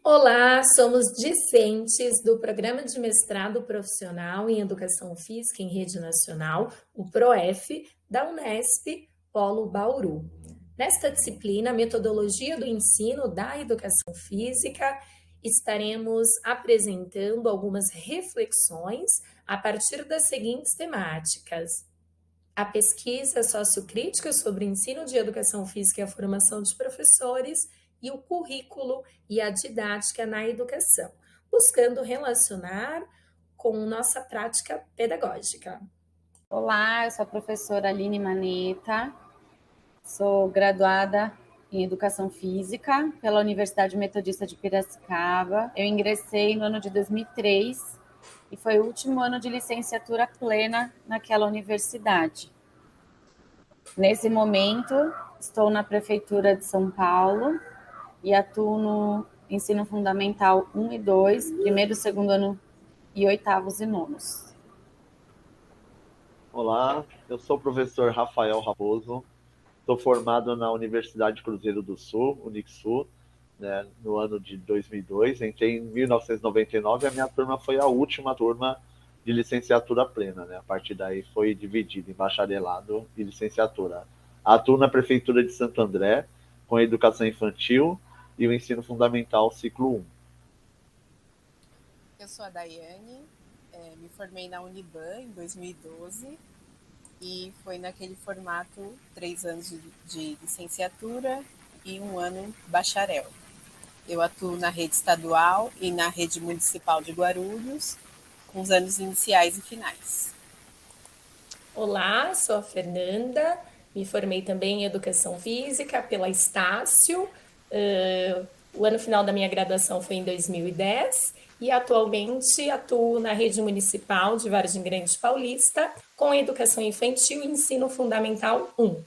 Olá, somos discentes do Programa de Mestrado Profissional em Educação Física em Rede Nacional, o PROEF, da Unesp, Polo Bauru. Nesta disciplina, Metodologia do Ensino da Educação Física, estaremos apresentando algumas reflexões a partir das seguintes temáticas: a pesquisa sociocrítica sobre o ensino de educação física e a formação de professores e o currículo e a didática na educação, buscando relacionar com nossa prática pedagógica. Olá, eu sou a professora Aline Maneta, sou graduada em Educação Física pela Universidade Metodista de Piracicaba. Eu ingressei no ano de 2003 e foi o último ano de licenciatura plena naquela universidade. Nesse momento, estou na Prefeitura de São Paulo e atuo no Ensino Fundamental 1 e 2, primeiro, segundo ano e oitavos e nonos. Olá, eu sou o professor Rafael Raposo, sou formado na Universidade Cruzeiro do Sul, Unixul, né, no ano de 2002, entrei em 1999 e a minha turma foi a última turma de licenciatura plena, né? A partir daí foi dividido em bacharelado e licenciatura. Atuo na Prefeitura de Santo André, com a educação infantil e o ensino fundamental ciclo 1. Eu sou a Daiane, me formei na Uniban em 2012 e foi naquele formato 3 anos de licenciatura e 1 ano bacharel. Eu atuo na rede estadual e na rede municipal de Guarulhos, com os anos iniciais e finais. Olá, sou a Fernanda, me formei também em Educação Física pela Estácio. O ano final da minha graduação foi em 2010 e atualmente atuo na rede municipal de Vargem Grande Paulista com Educação Infantil e Ensino Fundamental 1.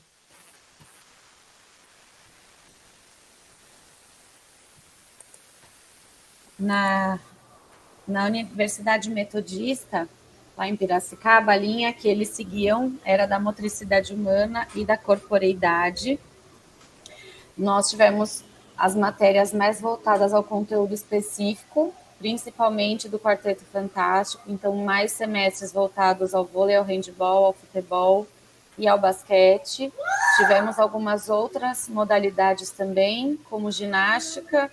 Na Universidade Metodista, lá em Piracicaba, a linha que eles seguiam era da motricidade humana e da corporeidade. Nós tivemos as matérias mais voltadas ao conteúdo específico, principalmente do Quarteto Fantástico, então mais semestres voltados ao vôlei, ao handebol, ao futebol e ao basquete. Tivemos algumas outras modalidades também, como ginástica,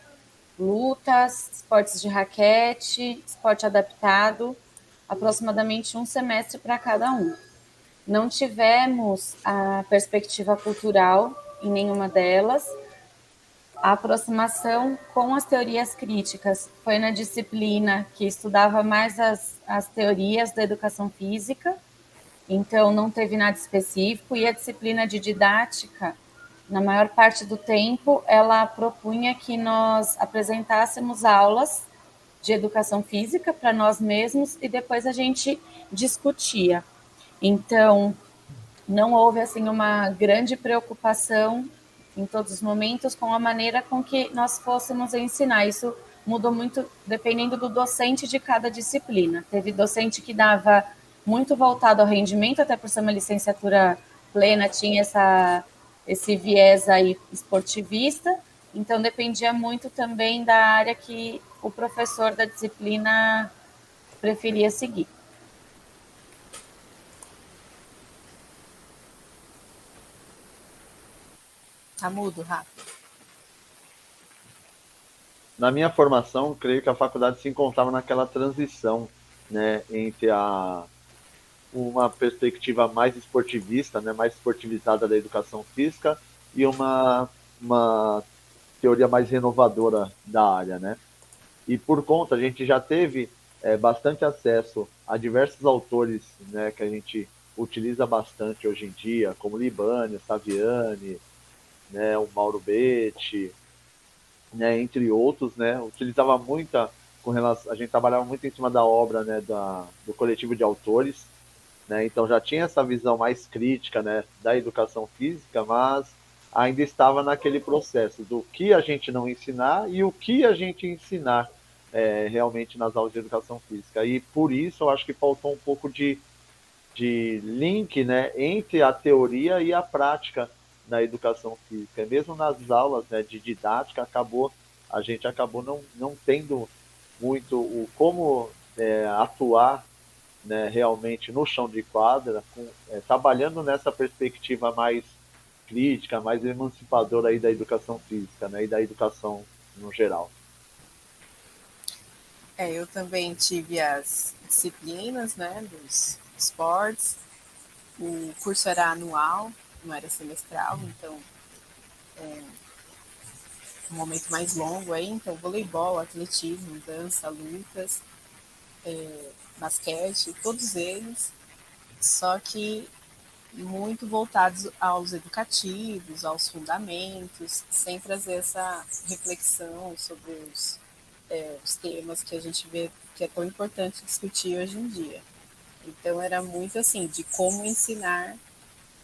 lutas, esportes de raquete, esporte adaptado, aproximadamente um semestre para cada um. Não tivemos a perspectiva cultural em nenhuma delas. A aproximação com as teorias críticas foi na disciplina que estudava mais as teorias da educação física, então não teve nada específico, e a disciplina de didática, na maior parte do tempo, ela propunha que nós apresentássemos aulas de educação física para nós mesmos e depois a gente discutia. Então, não houve assim uma grande preocupação em todos os momentos com a maneira com que nós fôssemos ensinar. Isso mudou muito dependendo do docente de cada disciplina. Teve docente que dava muito voltado ao rendimento, até por ser uma licenciatura plena, tinha esse viés aí esportivista, então dependia muito também da área que o professor da disciplina preferia seguir. Tá mudo, Rafa? Na minha formação, creio que a faculdade se encontrava naquela transição, né, entre uma perspectiva mais esportivista, né, mais esportivizada da educação física e uma teoria mais renovadora da área, né? E por conta, a gente já teve bastante acesso a diversos autores, né, que a gente utiliza bastante hoje em dia, como Libânio, Saviani, né, o Mauro Betti, né, entre outros, né, utilizava muita com relação, a gente trabalhava muito em cima da obra, né, do coletivo de autores, né, então já tinha essa visão mais crítica, né, da educação física, mas ainda estava naquele processo do que a gente não ensinar e o que a gente ensinar realmente nas aulas de educação física. E por isso eu acho que faltou um pouco de link, né, entre a teoria e a prática na educação física. E mesmo nas aulas, né, de didática, acabou a gente acabou não tendo muito o como atuar, né, realmente no chão de quadra, trabalhando nessa perspectiva mais crítica, mais emancipadora aí da educação física, né, e da educação no geral. Eu também tive as disciplinas, né, dos esportes. O curso era anual, não era semestral, então um momento mais longo aí, então voleibol, atletismo, dança, lutas, basquete, todos eles, só que muito voltados aos educativos, aos fundamentos, sem trazer essa reflexão sobre os temas que a gente vê que é tão importante discutir hoje em dia. Então era muito assim, de como ensinar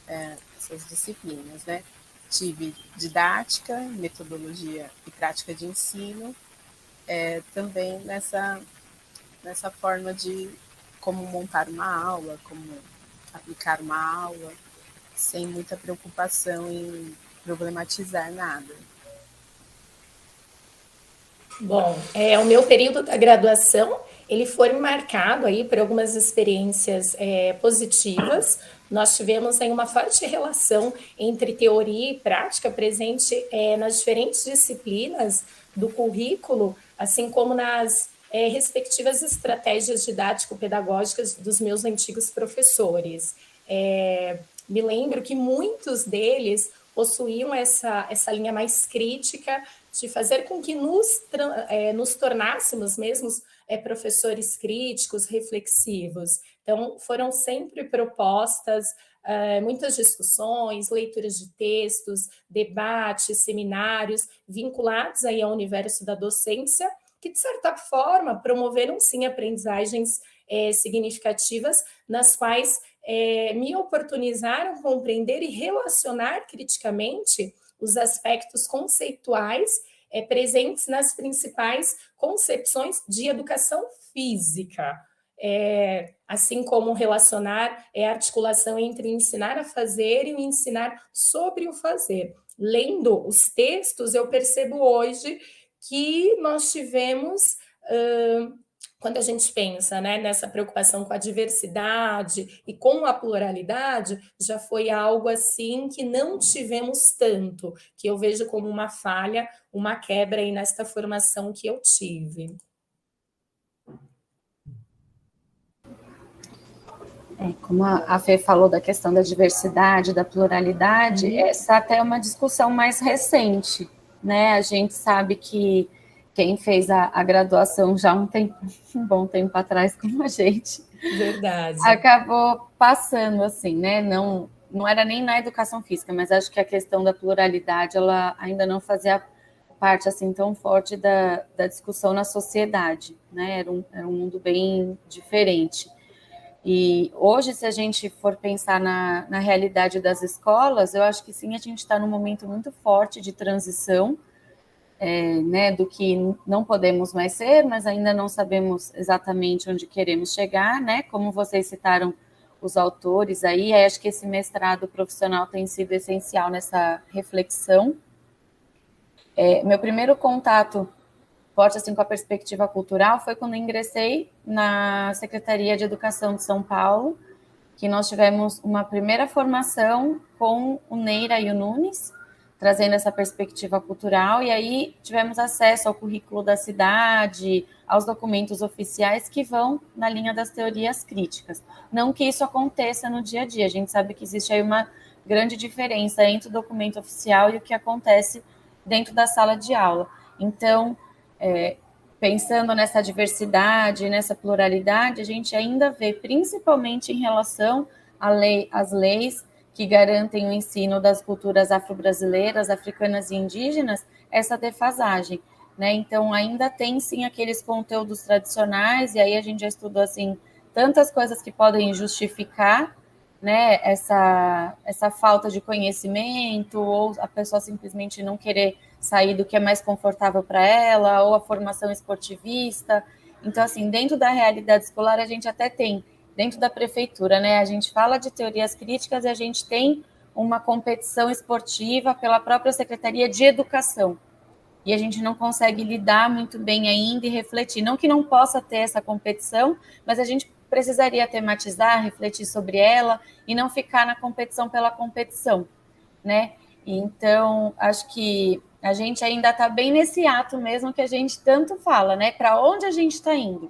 essas disciplinas, né? Tive didática, metodologia e prática de ensino, também nessa forma de como montar uma aula, como aplicar uma aula, sem muita preocupação em problematizar nada. Bom, o meu período da graduação, ele foi marcado aí por algumas experiências positivas. Nós tivemos aí uma forte relação entre teoria e prática presente nas diferentes disciplinas do currículo, assim como nas respectivas estratégias didático-pedagógicas dos meus antigos professores. Me lembro que muitos deles possuíam essa linha mais crítica de fazer com que nos tornássemos mesmos professores críticos, reflexivos. Então, foram sempre propostas, muitas discussões, leituras de textos, debates, seminários, vinculados aí ao universo da docência, que, de certa forma, promoveram, sim, aprendizagens significativas, nas quais me oportunizaram compreender e relacionar criticamente os aspectos conceituais presentes nas principais concepções de educação física, assim como relacionar a articulação entre o ensinar a fazer e o ensinar sobre o fazer. Lendo os textos, eu percebo hoje que nós tivemos... Quando a gente pensa, né, nessa preocupação com a diversidade e com a pluralidade, já foi algo assim que não tivemos tanto, que eu vejo como uma falha, uma quebra aí nesta formação que eu tive. Como a Fê falou da questão da diversidade, da pluralidade, essa até é uma discussão mais recente, né? A gente sabe que quem fez a graduação já um bom tempo atrás, como a gente, verdade, acabou passando assim, né? Não era nem na educação física, mas acho que a questão da pluralidade ela ainda não fazia parte assim tão forte da discussão na sociedade, né? Era um mundo bem diferente. E hoje, se a gente for pensar na realidade das escolas, eu acho que sim, a gente está num momento muito forte de transição, né, do que não podemos mais ser, mas ainda não sabemos exatamente onde queremos chegar, né? Como vocês citaram os autores aí, acho que esse mestrado profissional tem sido essencial nessa reflexão. Meu primeiro contato forte assim com a perspectiva cultural foi quando ingressei na Secretaria de Educação de São Paulo, que nós tivemos uma primeira formação com o Neira e o Nunes, trazendo essa perspectiva cultural, e aí tivemos acesso ao currículo da cidade, aos documentos oficiais que vão na linha das teorias críticas. Não que isso aconteça no dia a dia, a gente sabe que existe aí uma grande diferença entre o documento oficial e o que acontece dentro da sala de aula. Então, pensando nessa diversidade, nessa pluralidade, a gente ainda vê, principalmente em relação às leis que garantem o ensino das culturas afro-brasileiras, africanas e indígenas, essa defasagem, né? Então, ainda tem, sim, aqueles conteúdos tradicionais, e aí a gente já estudou, assim, tantas coisas que podem justificar, né, essa falta de conhecimento, ou a pessoa simplesmente não querer sair do que é mais confortável para ela, ou a formação esportivista. Então, assim, dentro da realidade escolar, a gente até tem, dentro da prefeitura, né, a gente fala de teorias críticas e a gente tem uma competição esportiva pela própria Secretaria de Educação. e a gente não consegue lidar muito bem ainda e refletir. Não que não possa ter essa competição, mas a gente precisaria tematizar, refletir sobre ela e não ficar na competição pela competição, né? Então, acho que a gente ainda está bem nesse ato mesmo que a gente tanto fala, né? Para onde a gente está indo?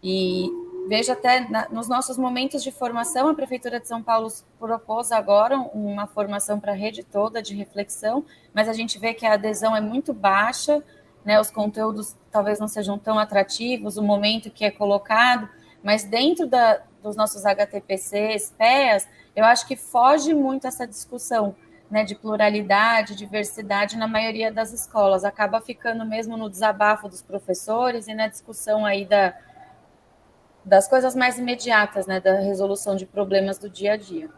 E vejo até nos nossos momentos de formação, a Prefeitura de São Paulo propôs agora uma formação para a rede toda de reflexão, mas a gente vê que a adesão é muito baixa, né? Os conteúdos talvez não sejam tão atrativos, o momento que é colocado, mas dentro dos nossos HTPCs, PEAs, eu acho que foge muito essa discussão, né, de pluralidade, diversidade na maioria das escolas, acaba ficando mesmo no desabafo dos professores e na discussão aí das coisas mais imediatas, né, da resolução de problemas do dia a dia.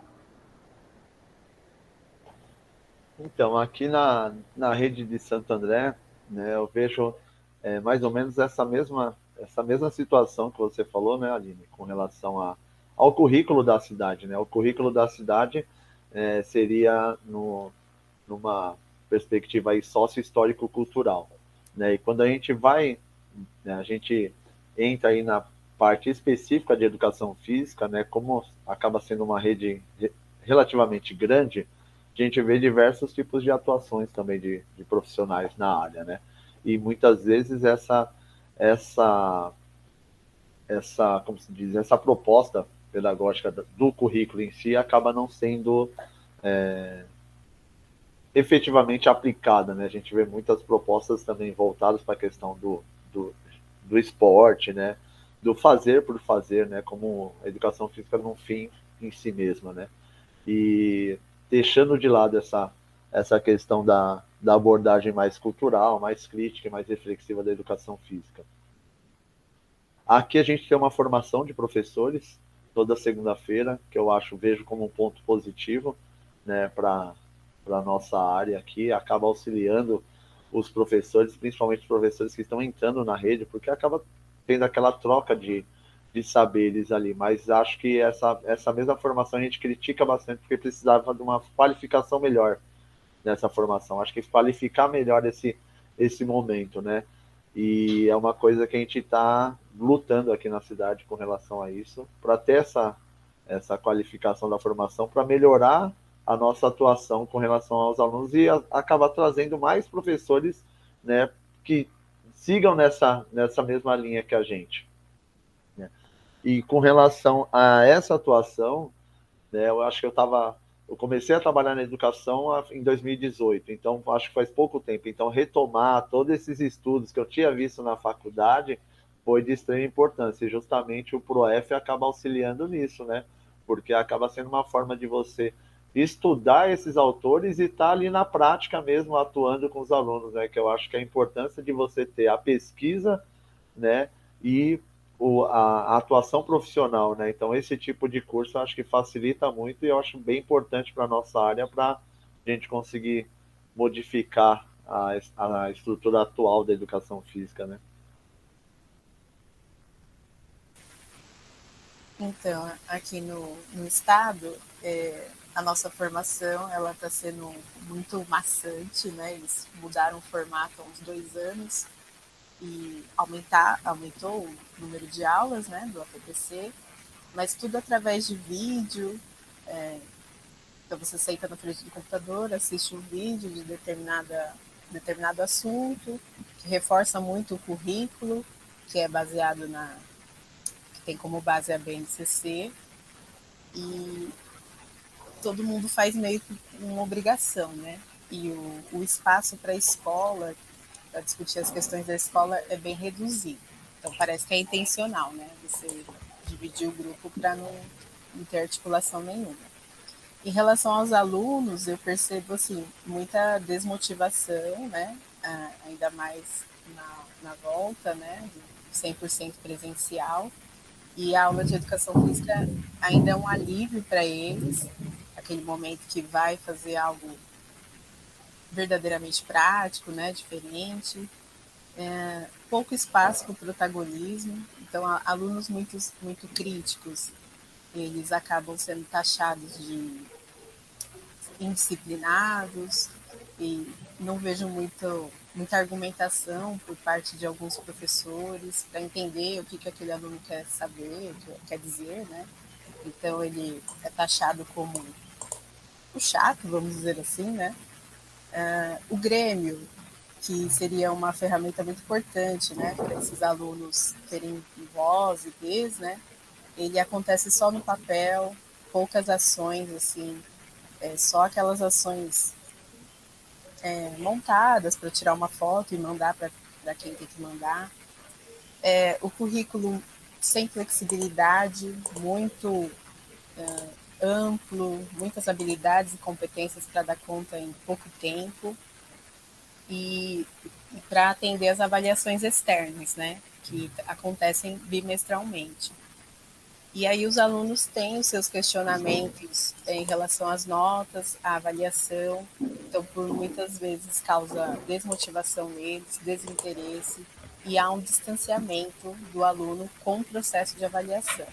Então, aqui na rede de Santo André, né, eu vejo mais ou menos essa mesma situação que você falou, né, Aline, com relação ao currículo da cidade. Né? O currículo da cidade seria numa perspectiva aí sócio-histórico-cultural. Né? E quando a gente vai, né, a gente entra aí na parte específica de educação física, né, como acaba sendo uma rede relativamente grande, a gente vê diversos tipos de atuações também de profissionais na área, né? E muitas vezes como se diz, essa proposta pedagógica do currículo em si acaba não sendo efetivamente aplicada, né? A gente vê muitas propostas também voltadas para a questão do esporte, né? Do fazer por fazer, né? Como a educação física num fim em si mesma, né? E deixando de lado essa questão da abordagem mais cultural, mais crítica, mais reflexiva da educação física. Aqui a gente tem uma formação de professores toda segunda-feira, que vejo como um ponto positivo, né, para a nossa área aqui, acaba auxiliando os professores, principalmente os professores que estão entrando na rede, porque acaba tendo aquela troca de saberes ali, mas acho que essa mesma formação a gente critica bastante, porque precisava de uma qualificação melhor nessa formação, acho que qualificar melhor esse momento, né? E é uma coisa que a gente está lutando aqui na cidade com relação a isso, para ter essa qualificação da formação, para melhorar a nossa atuação com relação aos alunos e acabar trazendo mais professores, né, que sigam nessa mesma linha que a gente. Né? E com relação a essa atuação, né, eu acho que eu comecei a trabalhar na educação em 2018, então acho que faz pouco tempo. Então, retomar todos esses estudos que eu tinha visto na faculdade foi de extrema importância. E justamente o PROEF acaba auxiliando nisso, né? Porque acaba sendo uma forma de você estudar esses autores e estar ali na prática mesmo, atuando com os alunos, né? Que eu acho que a importância de você ter a pesquisa, né? E a atuação profissional, né? Então, esse tipo de curso eu acho que facilita muito e eu acho bem importante para a nossa área para a gente conseguir modificar a estrutura atual da educação física, né? Então, aqui no estado, a nossa formação ela está sendo muito maçante, né? Eles mudaram o formato há uns 2 anos e aumentou o número de aulas, né, do APPC, mas tudo através de vídeo. Então você senta na frente do computador, assiste um vídeo de determinado assunto, que reforça muito o currículo, que é baseado que tem como base a BNCC, e todo mundo faz meio que uma obrigação, né? E o espaço para a escola, para discutir as questões da escola, é bem reduzido. Então parece que é intencional, né? Você dividir o grupo para não ter articulação nenhuma. Em relação aos alunos, eu percebo assim muita desmotivação, né? Ainda mais na volta, né? 100% presencial. E a aula de educação física ainda é um alívio para eles, aquele momento que vai fazer algo verdadeiramente prático, né? Diferente. Pouco espaço para o protagonismo. Então, alunos muito críticos, eles acabam sendo taxados de indisciplinados e não vejo muita argumentação por parte de alguns professores para entender o que aquele aluno quer saber, o que quer dizer, né? Então ele é taxado como o chato, vamos dizer assim, né? O Grêmio, que seria uma ferramenta muito importante, né, para esses alunos terem voz e vez, né? Ele acontece só no papel, poucas ações, assim, só aquelas ações montadas para tirar uma foto e mandar para quem tem que mandar. O currículo sem flexibilidade, muito amplo, muitas habilidades e competências para dar conta em pouco tempo e para atender as avaliações externas, né, que acontecem bimestralmente. E aí os alunos têm os seus questionamentos em relação às notas, à avaliação, então por muitas vezes causa desmotivação neles, desinteresse, e há um distanciamento do aluno com o processo de avaliação.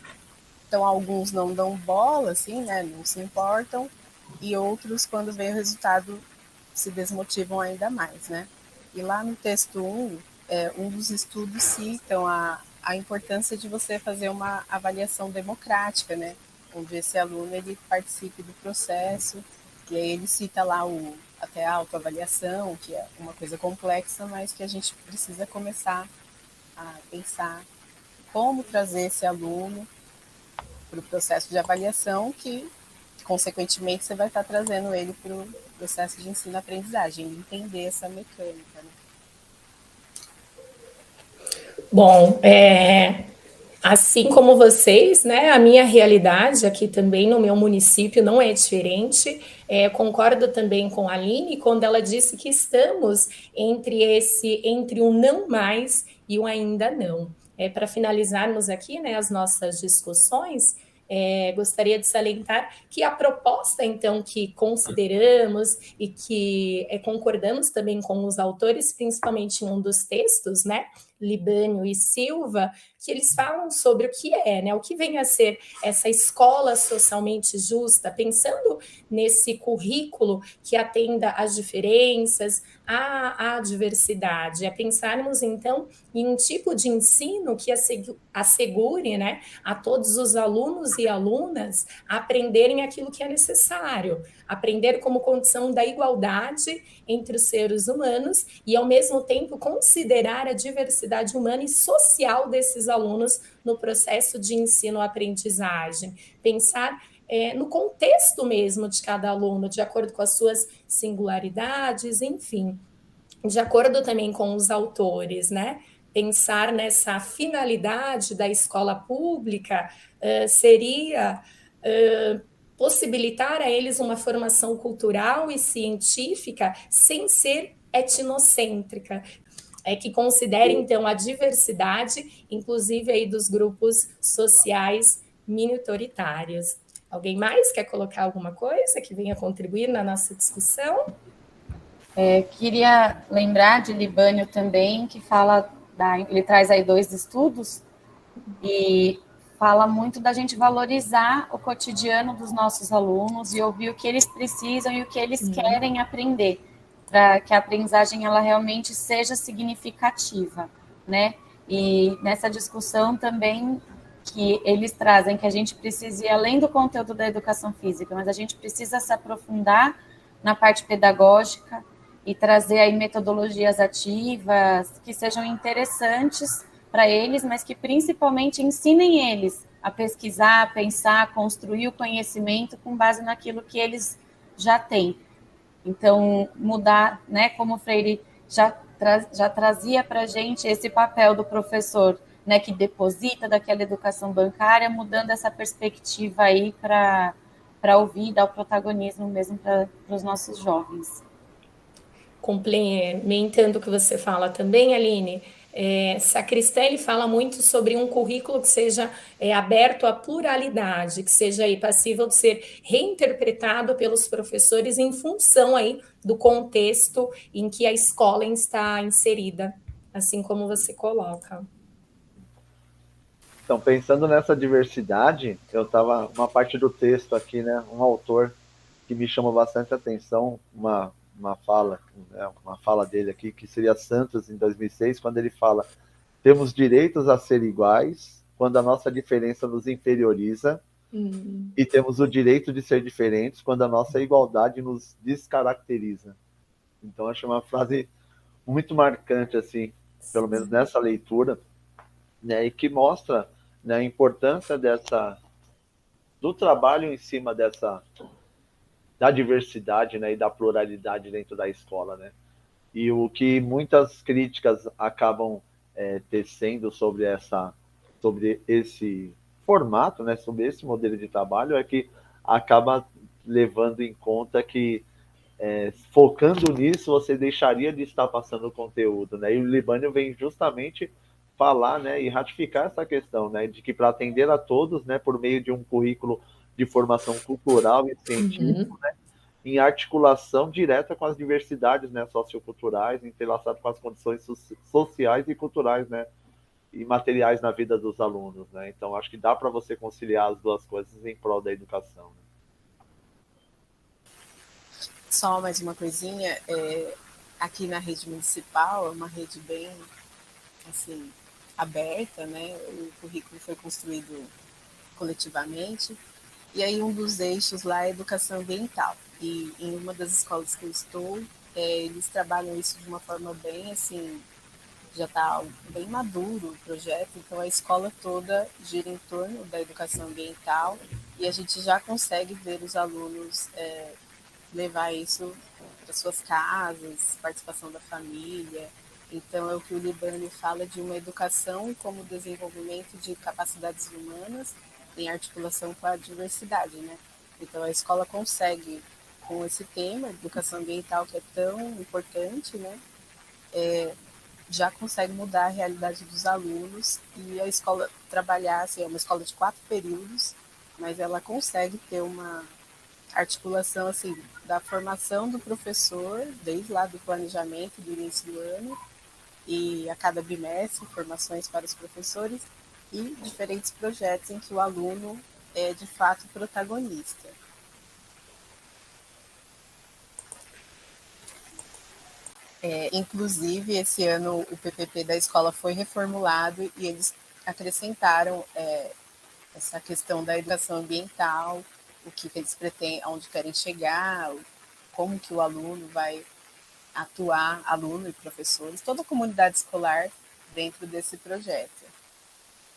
Então alguns não dão bola, assim, né, não se importam, e outros, quando vem o resultado, se desmotivam ainda mais, né? E lá no texto 1, um dos estudos citam a importância de você fazer uma avaliação democrática, né? Onde esse aluno ele participe do processo, e aí ele cita lá até a autoavaliação, que é uma coisa complexa, mas que a gente precisa começar a pensar como trazer esse aluno para o processo de avaliação, que consequentemente você vai estar trazendo ele para o processo de ensino-aprendizagem, entender essa mecânica, né? Bom, assim como vocês, né, a minha realidade aqui também no meu município não é diferente. Concordo também com a Aline quando ela disse que estamos entre o não mais e o ainda não. Para finalizarmos aqui, né, as nossas discussões, gostaria de salientar que a proposta, então, que consideramos e que concordamos também com os autores, principalmente em um dos textos, né, Libânio e Silva, que eles falam sobre o que né, o que vem a ser essa escola socialmente justa, pensando nesse currículo que atenda às diferenças, à diversidade, pensarmos, então, em um tipo de ensino que assegure, né, a todos os alunos e alunas aprenderem aquilo que é necessário, aprender como condição da igualdade entre os seres humanos e, ao mesmo tempo, considerar a diversidade humana e social desses alunos no processo de ensino-aprendizagem. Pensar no contexto mesmo de cada aluno, de acordo com as suas singularidades, enfim, de acordo também com os autores, né? Pensar nessa finalidade da escola pública seria possibilitar a eles uma formação cultural e científica sem ser etnocêntrica, que considere, então, a diversidade, inclusive aí dos grupos sociais minoritários. Alguém mais quer colocar alguma coisa que venha contribuir na nossa discussão? Queria lembrar de Libânio também, que fala, ele traz aí 2 estudos, e fala muito da gente valorizar o cotidiano dos nossos alunos e ouvir o que eles precisam e o que eles querem aprender, para que a aprendizagem ela realmente seja significativa, né? E nessa discussão também que eles trazem que a gente precisa ir além do conteúdo da educação física, mas a gente precisa se aprofundar na parte pedagógica e trazer aí metodologias ativas que sejam interessantes para eles, mas que principalmente ensinem eles a pesquisar, a pensar, a construir o conhecimento com base naquilo que eles já têm. Então, mudar, né, como o Freire já trazia para a gente esse papel do professor, né, que deposita daquela educação bancária, mudando essa perspectiva aí para ouvir, dar o protagonismo mesmo para os nossos jovens. Complementando o que você fala também, Aline, Sacristã ele fala muito sobre um currículo que seja aberto à pluralidade, que seja aí passível de ser reinterpretado pelos professores em função aí do contexto em que a escola está inserida, assim como você coloca. Então, pensando nessa diversidade, eu estava uma parte do texto aqui, né? Um autor que me chamou bastante atenção, uma uma fala dele aqui, que seria Santos, em 2006, quando ele fala: temos direitos a ser iguais quando a nossa diferença nos inferioriza, e temos o direito de ser diferentes quando a nossa igualdade nos descaracteriza. Então, acho uma frase muito marcante, assim, pelo menos nessa leitura, né, e que mostra, né, a importância do trabalho em cima da diversidade, né, e da pluralidade dentro da escola, né? E o que muitas críticas acabam tecendo sobre esse formato, né, sobre esse modelo de trabalho, é que acaba levando em conta que, focando nisso, você deixaria de estar passando o conteúdo, né? E o Libânio vem justamente falar, né, e ratificar essa questão, né, de que para atender a todos, né, por meio de um currículo de formação cultural e científica, em articulação direta com as diversidades, né, socioculturais, entrelaçado com as condições sociais e culturais, né, e materiais na vida dos alunos, né? Então, acho que dá para você conciliar as duas coisas em prol da educação, né? Só mais uma coisinha, aqui na rede municipal, é uma rede bem, assim, aberta, né? O currículo foi construído coletivamente, e aí um dos eixos lá é educação ambiental. E em uma das escolas que eu estou, eles trabalham isso de uma forma bem, assim, já está bem maduro o projeto, então a escola toda gira em torno da educação ambiental e a gente já consegue ver os alunos levar isso para suas casas, participação da família. Então, é o que o Libânio fala de uma educação como desenvolvimento de capacidades humanas em articulação com a diversidade, né? Então, a escola consegue, com esse tema, educação ambiental, que é tão importante, né? Já consegue mudar a realidade dos alunos e a escola trabalhar, assim, é uma escola de 4 períodos, mas ela consegue ter uma articulação assim da formação do professor, desde lá do planejamento do início do ano, e a cada bimestre, formações para os professores e diferentes projetos em que o aluno é de fato protagonista. Inclusive, esse ano o PPP da escola foi reformulado e eles acrescentaram essa questão da educação ambiental, o que eles pretendem, aonde querem chegar, como que o aluno vai atuar, aluno e professores, toda a comunidade escolar dentro desse projeto.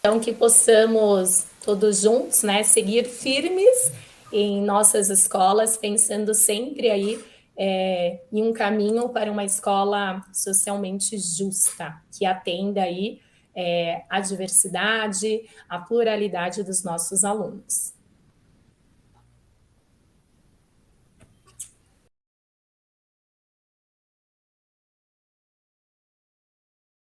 Então, que possamos todos juntos, né, seguir firmes em nossas escolas, pensando sempre aí em um caminho para uma escola socialmente justa, que atenda aí a diversidade, a pluralidade dos nossos alunos.